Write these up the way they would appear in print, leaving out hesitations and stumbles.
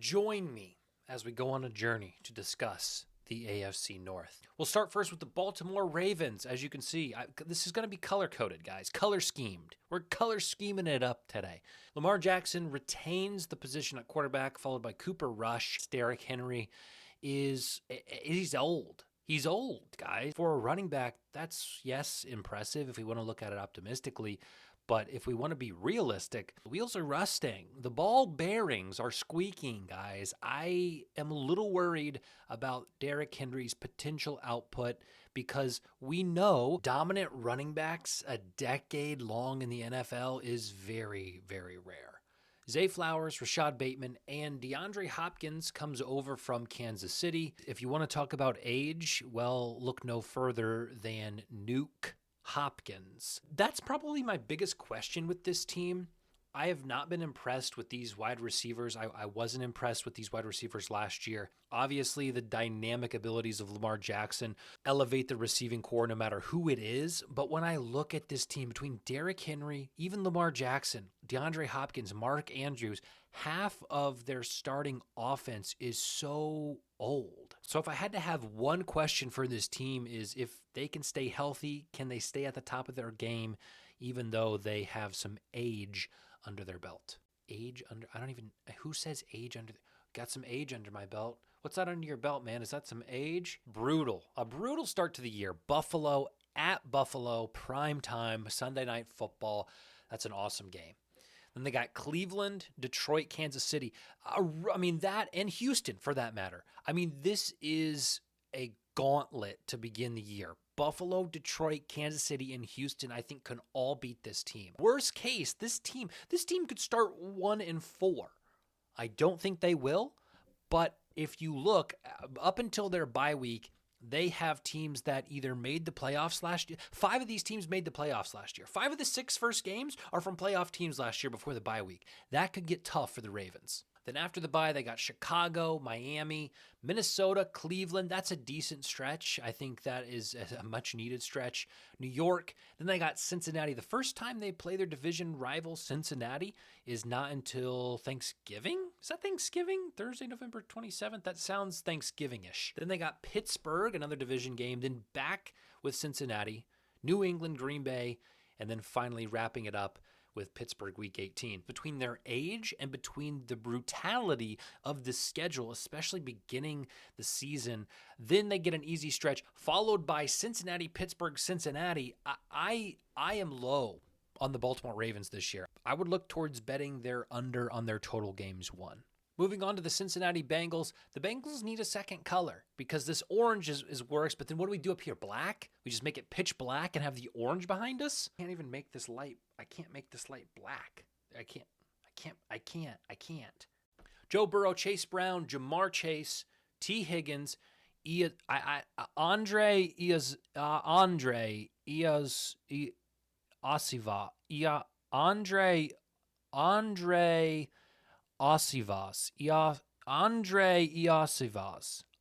Join me as we go on a journey to discuss the AFC North. We'll start first with the Baltimore Ravens. As you can see, this is going to be color-coded, guys. Color schemed. We're color scheming it up today. Lamar Jackson retains the position at quarterback, followed by Cooper Rush. Derrick Henry he's old. He's old, guys. For a running back, that's, yes, impressive if we want to look at it optimistically. But if we want to be realistic, the wheels are rusting. The ball bearings are squeaking, guys. I am a little worried about Derrick Henry's potential output because we know dominant running backs a decade long in the NFL is very, very rare. Zay Flowers, Rashad Bateman, and DeAndre Hopkins comes over from Kansas City. If you want to talk about age, well, look no further than Nuke Hopkins. That's probably my biggest question with this team. I have not been impressed with these wide receivers. I wasn't impressed with these wide receivers last year. Obviously, the dynamic abilities of Lamar Jackson elevate the receiving core no matter who it is. But when I look at this team between Derrick Henry, even Lamar Jackson, DeAndre Hopkins, Mark Andrews, half of their starting offense is so old. So if I had to have one question for this team is if they can stay healthy, can they stay at the top of their game even though they have some age under their belt? Who says age under? Got some age under my belt. What's that under your belt, man? Is that some age? Brutal. A brutal start to the year. Buffalo at Buffalo, prime time, Sunday Night Football. That's an awesome game. Then they got Cleveland, Detroit, Kansas City. That and Houston for that matter. This is a gauntlet to begin the year. Buffalo, Detroit, Kansas City, and Houston, I think, can all beat this team. Worst case, this team could start 1-4. I don't think they will, but if you look up until their bye week, they have teams that either made the playoffs last year. 5 of these teams made the playoffs last year. 5 of the 6 first games are from playoff teams last year before the bye week. That could get tough for the Ravens. Then after the bye, they got Chicago, Miami, Minnesota, Cleveland. That's a decent stretch. I think that is a much-needed stretch. New York. Then they got Cincinnati. The first time they play their division rival, Cincinnati, is not until Thanksgiving. Is that Thanksgiving? Thursday, November 27th? That sounds Thanksgiving-ish. Then they got Pittsburgh, another division game. Then back with Cincinnati, New England, Green Bay, and then finally wrapping it up with Pittsburgh Week 18. Between their age and between the brutality of the schedule, especially beginning the season, then they get an easy stretch, followed by Cincinnati, Pittsburgh, Cincinnati. I am low on the Baltimore Ravens this year. I would look towards betting their under on their total games won. Moving on to the Cincinnati Bengals, the Bengals need a second color because this orange is worse, but then what do we do up here? Black? We just make it pitch black and have the orange behind us? I can't even make this light. I can't make this light black. I can't. Joe Burrow, Chase Brown, Jamar Chase, T. Higgins, Andre Osivas,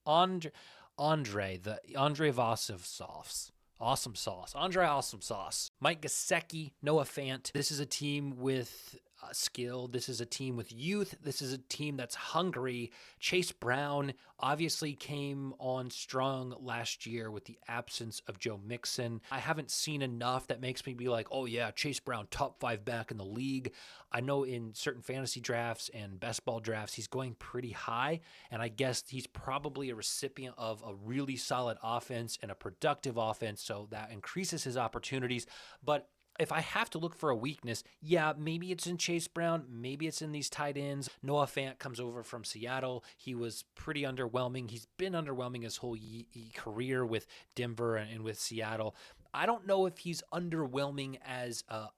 Andre Vasovsovs. Awesome sauce. Andre Awesome Sauce. Mike Gesicki, Noah Fant. This is a team with skill. This is a team with youth. This is a team that's hungry. Chase Brown obviously came on strong last year with the absence of Joe Mixon. I haven't seen enough that makes me be like, oh yeah, Chase Brown, top 5 back in the league. I know in certain fantasy drafts and best ball drafts, he's going pretty high, and I guess he's probably a recipient of a really solid offense and a productive offense, so that increases his opportunities. But if I have to look for a weakness, yeah, maybe it's in Chase Brown, maybe it's in these tight ends. Noah Fant comes over from Seattle. He was pretty underwhelming. He's been underwhelming his whole career with Denver and with Seattle. I don't know if he's underwhelming as a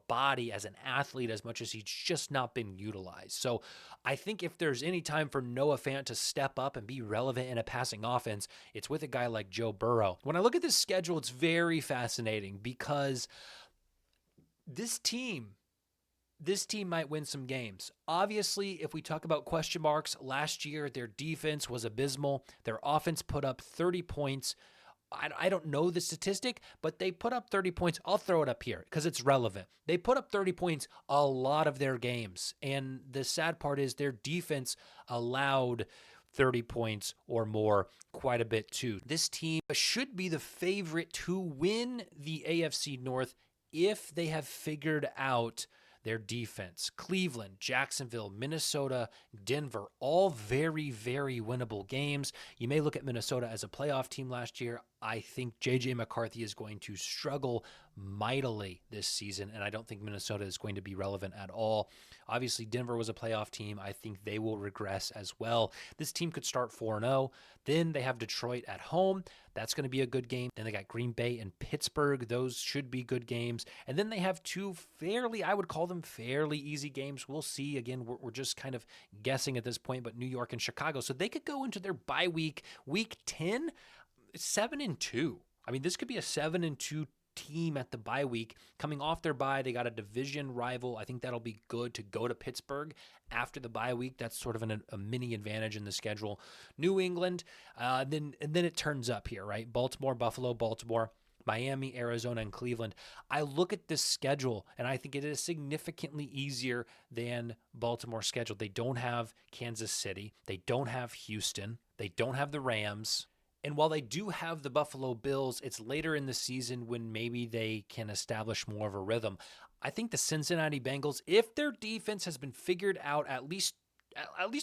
body, as an athlete, as much as he's just not been utilized. So I think if there's any time for Noah Fant to step up and be relevant in a passing offense, it's with a guy like Joe Burrow. When I look at this schedule, it's very fascinating because this team might win some games. Obviously, if we talk about question marks, last year their defense was abysmal. Their offense put up 30 points. I don't know the statistic, but they put up 30 points. I'll throw it up here because it's relevant. They put up 30 points a lot of their games. And the sad part is their defense allowed 30 points or more quite a bit too. This team should be the favorite to win the AFC North if they have figured out their defense. Cleveland, Jacksonville, Minnesota, Denver, all very, very winnable games. You may look at Minnesota as a playoff team last year. I think J.J. McCarthy is going to struggle mightily this season, and I don't think Minnesota is going to be relevant at all. Obviously, Denver was a playoff team. I think they will regress as well. This team could start 4-0. Then they have Detroit at home. That's going to be a good game. Then they got Green Bay and Pittsburgh. Those should be good games. And then they have two I would call them fairly easy games. We'll see. Again, we're just kind of guessing at this point, but New York and Chicago. So they could go into their bye week, week 10, 7-2. I mean, this could be a 7-2 team at the bye week. Coming off their bye, they got a division rival. I think that'll be good to go to Pittsburgh after the bye week. That's sort of a mini advantage in the schedule. New England, then it turns up here, right? Baltimore, Buffalo, Baltimore, Miami, Arizona, and Cleveland. I look at this schedule, and I think it is significantly easier than Baltimore's schedule. They don't have Kansas City. They don't have Houston. They don't have the Rams. And while they do have the Buffalo Bills, it's later in the season when maybe they can establish more of a rhythm. I think the Cincinnati Bengals, if their defense has been figured out, at least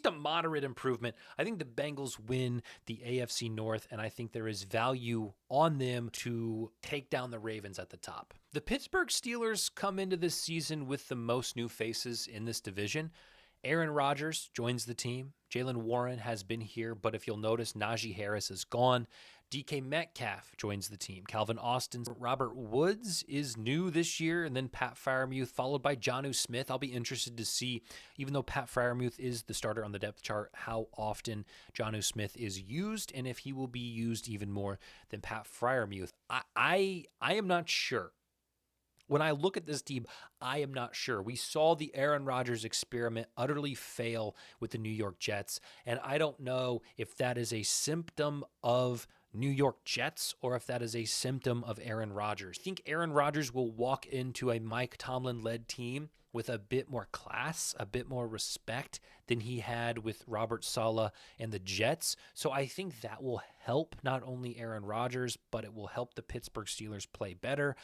a moderate improvement, I think the Bengals win the AFC North, and I think there is value on them to take down the Ravens at the top. The Pittsburgh Steelers come into this season with the most new faces in this division. Aaron Rodgers joins the team. Jalen Warren has been here, but if you'll notice, Najee Harris is gone. DK Metcalf joins the team. Calvin Austin, Robert Woods is new this year, and then Pat Freiermuth, followed by Jonnu Smith. I'll be interested to see, even though Pat Freiermuth is the starter on the depth chart, how often Jonnu Smith is used, and if he will be used even more than Pat Freiermuth. I am not sure. When I look at this team, I am not sure. We saw the Aaron Rodgers experiment utterly fail with the New York Jets, and I don't know if that is a symptom of New York Jets or if that is a symptom of Aaron Rodgers. I think Aaron Rodgers will walk into a Mike Tomlin-led team with a bit more class, a bit more respect than he had with Robert Saleh and the Jets. So I think that will help not only Aaron Rodgers, but it will help the Pittsburgh Steelers play better.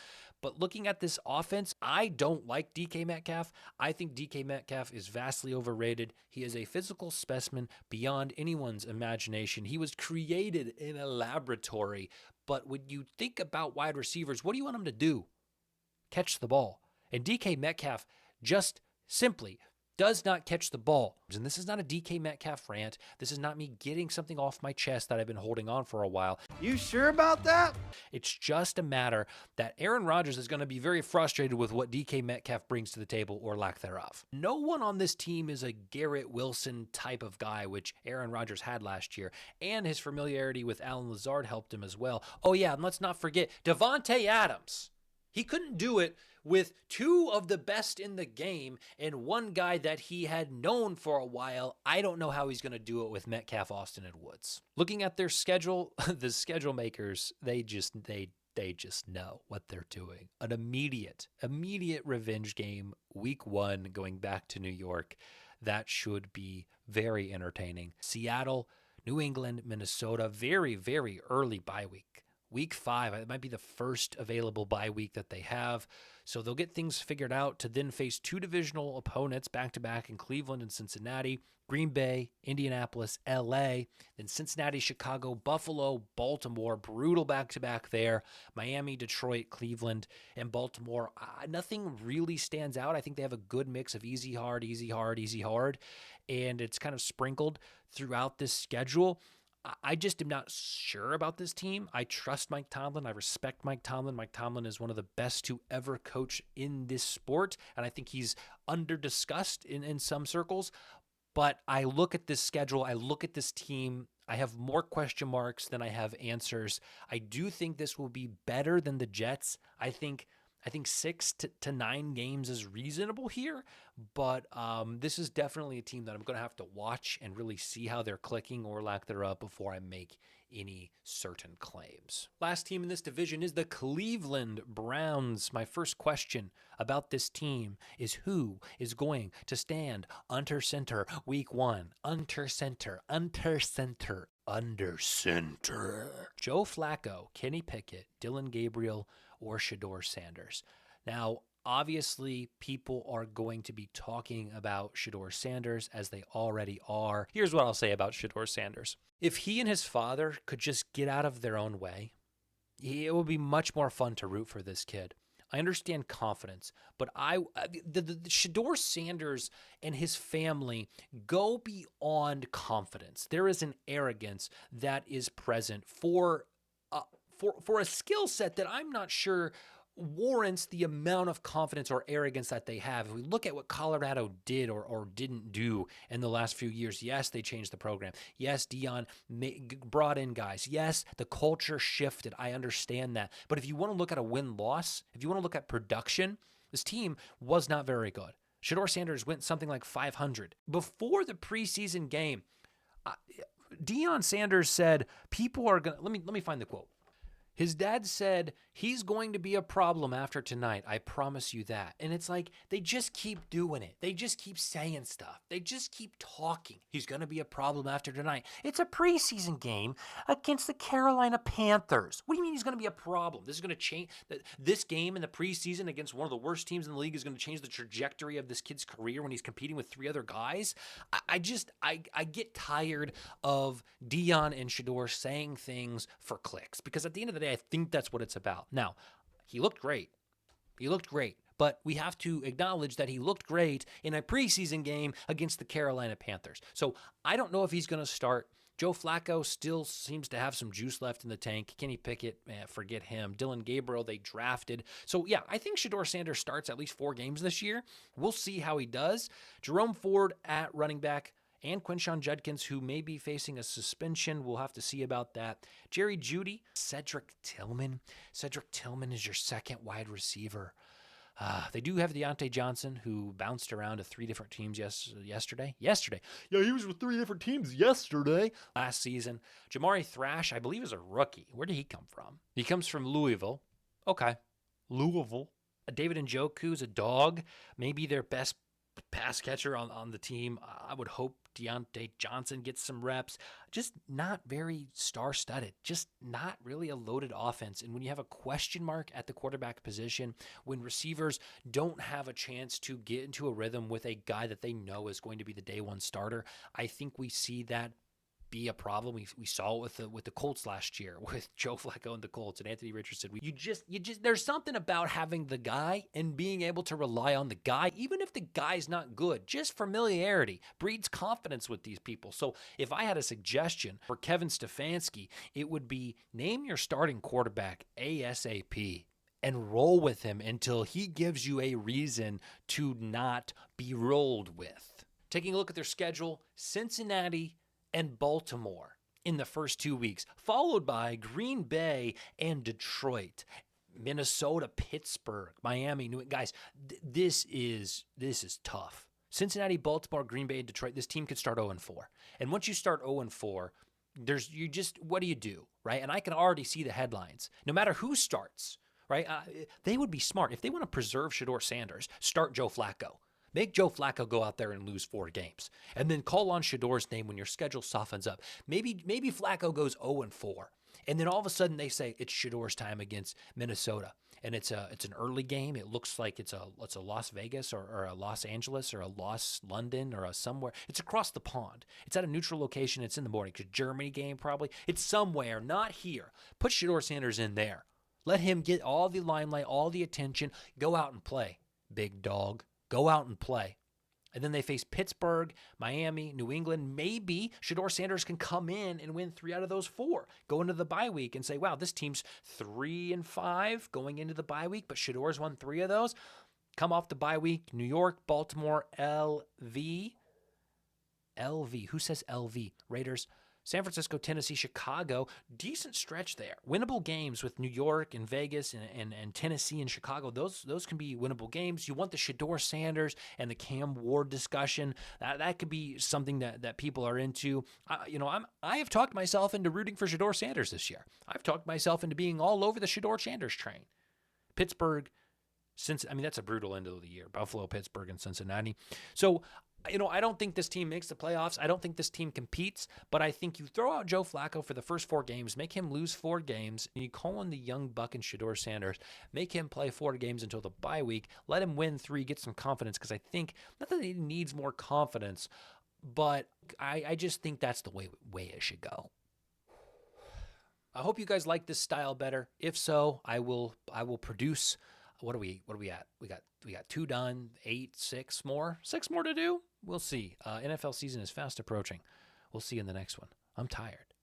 But looking at this offense, I don't like DK Metcalf. I think DK Metcalf is vastly overrated. He is a physical specimen beyond anyone's imagination. He was created in a laboratory. But when you think about wide receivers, what do you want him to do? Catch the ball. And DK Metcalf just simply does not catch the ball. And this is not a DK Metcalf rant. This is not me getting something off my chest that I've been holding on for a while. You sure about that? It's just a matter that Aaron Rodgers is going to be very frustrated with what DK Metcalf brings to the table or lack thereof. No one on this team is a Garrett Wilson type of guy, which Aaron Rodgers had last year, and his familiarity with Allen Lazard helped him as well. Oh yeah, and let's not forget Davante Adams. He couldn't do it with two of the best in the game and one guy that he had known for a while. I don't know how he's going to do it with Metcalf, Austin, and Woods. Looking at their schedule, the schedule makers, they just know what they're doing. An immediate revenge game, week 1, going back to New York. That should be very entertaining. Seattle, New England, Minnesota, very, very early bye week. Week 5, it might be the first available bye week that they have. So they'll get things figured out to then face 2 divisional opponents back-to-back in Cleveland and Cincinnati, Green Bay, Indianapolis, LA, then Cincinnati, Chicago, Buffalo, Baltimore, brutal back-to-back there, Miami, Detroit, Cleveland, and Baltimore. Nothing really stands out. I think they have a good mix of easy, hard, easy, hard, easy, hard, and it's kind of sprinkled throughout this schedule. I just am not sure about this team. I trust Mike Tomlin. I respect Mike Tomlin. Mike Tomlin is one of the best to ever coach in this sport, and I think he's under-discussed in some circles. But I look at this schedule, I look at this team, I have more question marks than I have answers. I do think this will be better than the Jets. I think I think 6 to 9 games is reasonable here, but this is definitely a team that I'm going to have to watch and really see how they're clicking or lack thereof before I make any certain claims. Last team in this division is the Cleveland Browns. My first question about this team is who is going to stand under center week 1? Under center. Joe Flacco, Kenny Pickett, Dylan Gabriel, or Shedeur Sanders. Now, obviously, people are going to be talking about Shedeur Sanders as they already are. Here's what I'll say about Shedeur Sanders. If he and his father could just get out of their own way, it would be much more fun to root for this kid. I understand confidence, but the Shedeur Sanders and his family go beyond confidence. There is an arrogance that is present for a skill set that I'm not sure warrants the amount of confidence or arrogance that they have. If we look at what Colorado did or didn't do in the last few years, yes, they changed the program. Yes, Deion brought in guys. Yes, the culture shifted. I understand that. But if you want to look at a win-loss, if you want to look at production, this team was not very good. Shedeur Sanders went something like 500. Before the preseason game, Deion Sanders said, people are going to, let me find the quote. His dad said, he's going to be a problem after tonight. I promise you that. And it's like, they just keep doing it. They just keep saying stuff. They just keep talking. He's going to be a problem after tonight. It's a preseason game against the Carolina Panthers. What do you mean he's going to be a problem? This is going to change. This game in the preseason against one of the worst teams in the league is going to change the trajectory of this kid's career when he's competing with 3 other guys. I get tired of Deion and Shedeur saying things for clicks, because at the end of the day, I think that's what it's about. Now, he looked great. But we have to acknowledge that he looked great in a preseason game against the Carolina Panthers. So I don't know if he's going to start. Joe Flacco still seems to have some juice left in the tank. Kenny Pickett, forget him. Dylan Gabriel, they drafted. So, yeah, I think Shedeur Sanders starts at least 4 games this year. We'll see how he does. Jerome Ford at running back, and Quinshon Judkins, who may be facing a suspension. We'll have to see about that. Jerry Jeudy, Cedric Tillman. Cedric Tillman is your second wide receiver. They do have Deontay Johnson, who bounced around to 3 different teams yesterday. Yeah, he was with 3 different teams yesterday. Last season. Jamari Thrash, I believe, is a rookie. Where did he come from? He comes from Louisville. Okay. Louisville. David Njoku is a dog. Maybe their best pass catcher on the team. I would hope Deontay Johnson gets some reps. Just not very star-studded. Just not really a loaded offense. And when you have a question mark at the quarterback position, when receivers don't have a chance to get into a rhythm with a guy that they know is going to be the day one starter, I think we see that be a problem. We saw it with the Colts last year with Joe Flacco and the Colts and Anthony Richardson. You just there's something about having the guy and being able to rely on the guy, even if the guy's not good. Just familiarity breeds confidence with these people. So if I had a suggestion for Kevin Stefanski, it would be name your starting quarterback ASAP and roll with him until he gives you a reason to not be rolled with. Taking a look at their schedule, Cincinnati and Baltimore in the first 2 weeks, followed by Green Bay and Detroit, Minnesota, Pittsburgh, Miami, New England. Guys, this is tough. Cincinnati, Baltimore, Green Bay, and Detroit. This team could start 0-4, and once you start 0-4, what do you do, right? And I can already see the headlines. No matter who starts, right? They would be smart if they want to preserve Shedeur Sanders. Start Joe Flacco. Make Joe Flacco go out there and lose 4 games. And then call on Shedeur's name when your schedule softens up. Maybe Flacco goes 0-4. And then all of a sudden they say it's Shedeur's time against Minnesota. And it's an early game. It looks like it's a Las Vegas or a Los Angeles or a Los London or a somewhere. It's across the pond. It's at a neutral location. It's in the morning. It's a Germany game probably. It's somewhere, not here. Put Shedeur Sanders in there. Let him get all the limelight, all the attention. Go out and play, big dog. Go out and play. And then they face Pittsburgh, Miami, New England. Maybe Shedeur Sanders can come in and win 3 out of those 4. Go into the bye week and say, wow, this team's 3-5 going into the bye week, but Shedeur's won 3 of those. Come off the bye week, New York, Baltimore, LV. Who says LV? Raiders, San Francisco, Tennessee, Chicago, decent stretch there. Winnable games with New York and Vegas and Tennessee and Chicago. Those can be winnable games. You want the Shedeur Sanders and the Cam Ward discussion. That could be something that people are into. I have talked myself into rooting for Shedeur Sanders this year. I've talked myself into being all over the Shedeur Sanders train. Pittsburgh, that's a brutal end of the year. Buffalo, Pittsburgh, and Cincinnati. So, I don't think this team makes the playoffs. I don't think this team competes, but I think you throw out Joe Flacco for the first 4 games, make him lose 4 games, and you call in the young buck and Shedeur Sanders, make him play 4 games until the bye week, let him win 3, get some confidence, because I think, not that he needs more confidence, but I just think that's the way it should go. I hope you guys like this style better. If so, I will produce. What are we at? We got 2 done, 8, 6 more to do. We'll see. NFL season is fast approaching. We'll see you in the next one. I'm tired.